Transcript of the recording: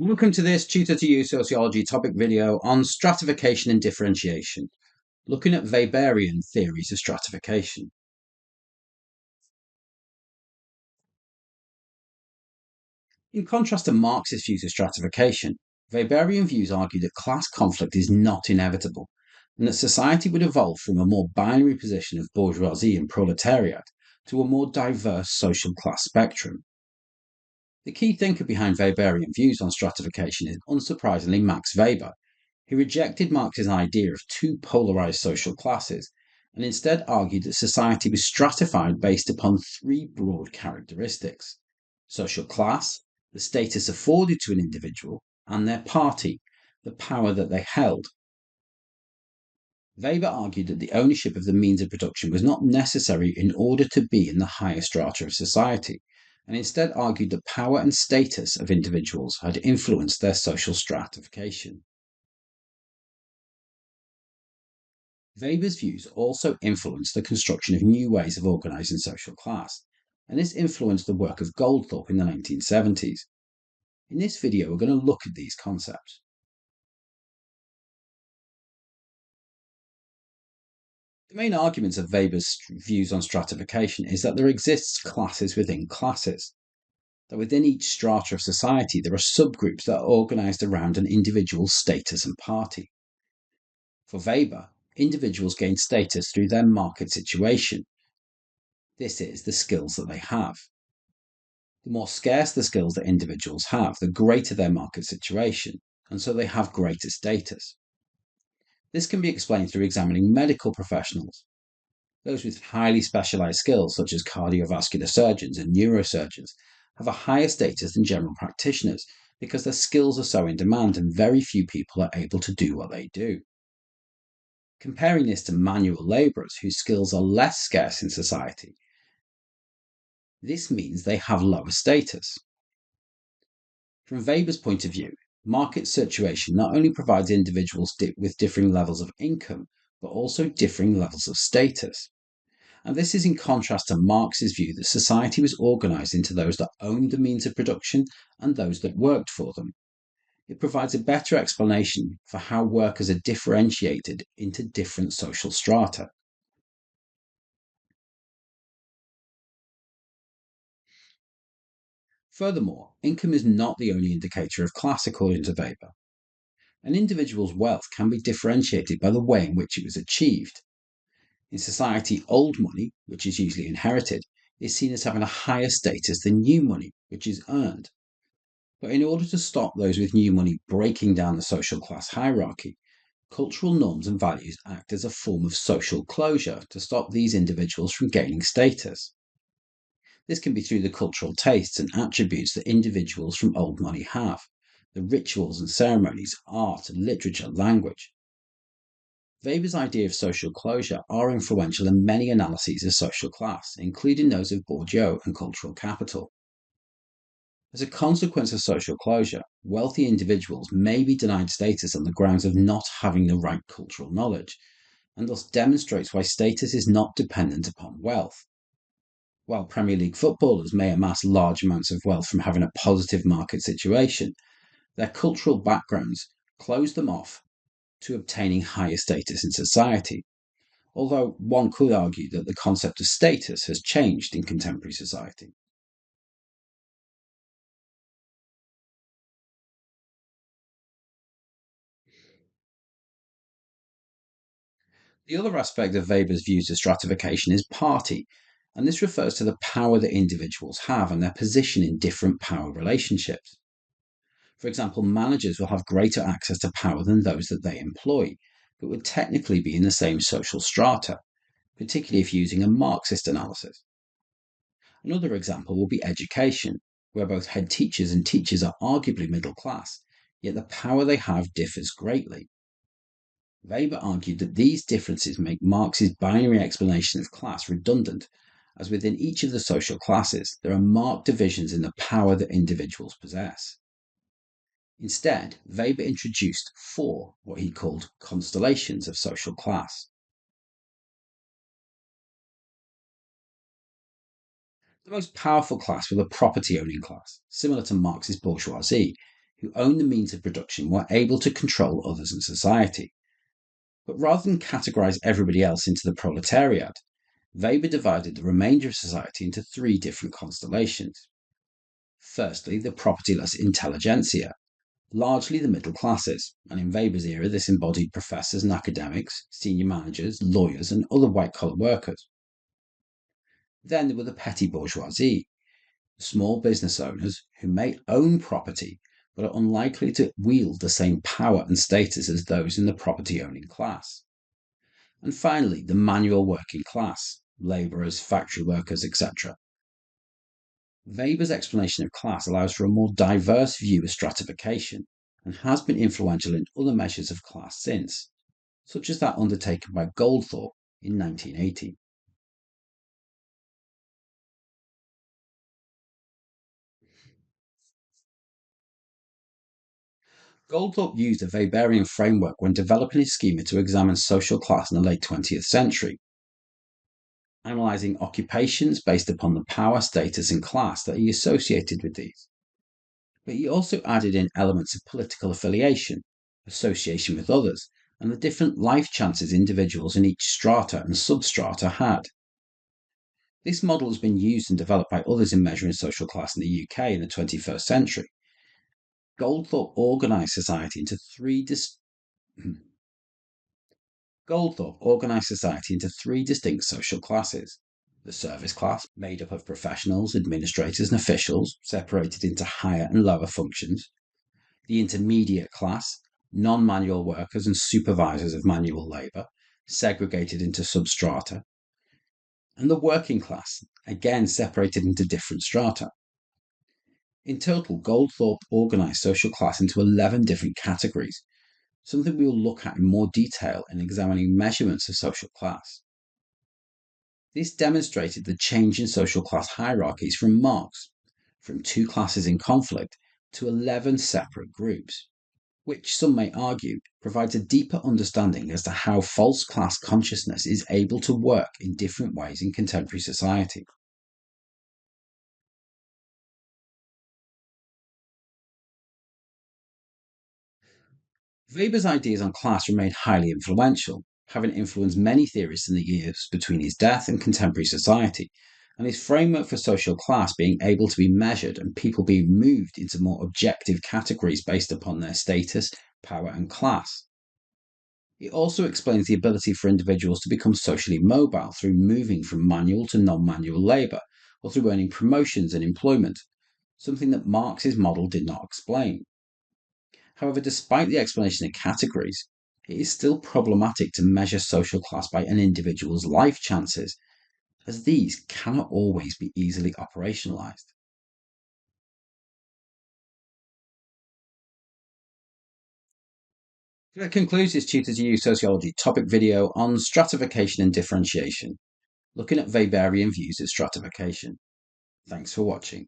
Welcome to this Tutor to You Sociology topic video on stratification and differentiation, looking at Weberian theories of stratification. In contrast to Marxist views of stratification, Weberian views argue that class conflict is not inevitable, and that society would evolve from a more binary position of bourgeoisie and proletariat to a more diverse social class spectrum. The key thinker behind Weberian views on stratification is unsurprisingly Max Weber, who rejected Marx's idea of two polarized social classes and instead argued that society was stratified based upon three broad characteristics: social class, the status afforded to an individual, and their party, the power that they held. Weber argued that the ownership of the means of production was not necessary in order to be in the higher strata of society, and instead argued that power and status of individuals had influenced their social stratification. Weber's views also influenced the construction of new ways of organizing social class, and this influenced the work of Goldthorpe in the 1970s. In this video, we're going to look at these concepts. The main arguments of Weber's views on stratification is that there exists classes within classes, that within each strata of society there are subgroups that are organized around an individual's status and party. For Weber, individuals gain status through their market situation. This is the skills that they have. The more scarce the skills that individuals have, the greater their market situation, and so they have greater status. This can be explained through examining medical professionals. Those with highly specialized skills, such as cardiovascular surgeons and neurosurgeons, have a higher status than general practitioners because their skills are so in demand and very few people are able to do what they do. Comparing this to manual laborers whose skills are less scarce in society, this means they have lower status. From Weber's point of view, market situation not only provides individuals with differing levels of income, but also differing levels of status. And this is in contrast to Marx's view that society was organized into those that owned the means of production and those that worked for them. It provides a better explanation for how workers are differentiated into different social strata. Furthermore, income is not the only indicator of class according to Weber. An individual's wealth can be differentiated by the way in which it was achieved. In society, old money, which is usually inherited, is seen as having a higher status than new money, which is earned. But in order to stop those with new money breaking down the social class hierarchy, cultural norms and values act as a form of social closure to stop these individuals from gaining status. This can be through the cultural tastes and attributes that individuals from old money have, the rituals and ceremonies, art and literature, language. Weber's idea of social closure are influential in many analyses of social class, including those of Bourdieu and cultural capital. As a consequence of social closure, wealthy individuals may be denied status on the grounds of not having the right cultural knowledge, and thus demonstrates why status is not dependent upon wealth. While Premier League footballers may amass large amounts of wealth from having a positive market situation, their cultural backgrounds close them off to obtaining higher status in society, although one could argue that the concept of status has changed in contemporary society. The other aspect of Weber's views of stratification is party, and this refers to the power that individuals have and their position in different power relationships. For example, managers will have greater access to power than those that they employ, but would technically be in the same social strata, particularly if using a Marxist analysis. Another example will be education, where both head teachers and teachers are arguably middle class, yet the power they have differs greatly. Weber argued that these differences make Marx's binary explanation of class redundant, as within each of the social classes there are marked divisions in the power that individuals possess. Instead, Weber introduced four, what he called constellations of social class. The most powerful class was the property owning class, similar to Marx's bourgeoisie, who owned the means of production were able to control others in society. But rather than categorize everybody else into the proletariat, Weber divided the remainder of society into three different constellations. Firstly, the propertyless intelligentsia, largely the middle classes, and in Weber's era this embodied professors and academics, senior managers, lawyers, and other white-collar workers. Then there were the petty bourgeoisie, small business owners who may own property but are unlikely to wield the same power and status as those in the property-owning class. And finally, the manual working class, labourers, factory workers, etc. Weber's explanation of class allows for a more diverse view of stratification and has been influential in other measures of class since, such as that undertaken by Goldthorpe in 1980. Goldthorpe used a Weberian framework when developing his schema to examine social class in the late 20th century, analysing occupations based upon the power, status, and class that he associated with these. But he also added in elements of political affiliation, association with others, and the different life chances individuals in each strata and substrata had. This model has been used and developed by others in measuring social class in the UK in the 21st century. Goldthorpe organised society into three distinct social classes. The service class, made up of professionals, administrators, and officials, separated into higher and lower functions. The intermediate class, non-manual workers and supervisors of manual labour, segregated into substrata. And the working class, again separated into different strata. In total, Goldthorpe organised social class into 11 different categories, something we will look at in more detail in examining measurements of social class. This demonstrated the change in social class hierarchies from Marx, from two classes in conflict to 11 separate groups, which some may argue provides a deeper understanding as to how false class consciousness is able to work in different ways in contemporary society. Weber's ideas on class remained highly influential, having influenced many theorists in the years between his death and contemporary society, and his framework for social class being able to be measured and people being moved into more objective categories based upon their status, power, and class. It also explains the ability for individuals to become socially mobile through moving from manual to non-manual labour, or through earning promotions and employment, something that Marx's model did not explain. However, despite the explanation of categories, it is still problematic to measure social class by an individual's life chances, as these cannot always be easily operationalized. That concludes this Tutor to You Sociology topic video on stratification and differentiation, looking at Weberian views of stratification. Thanks for watching.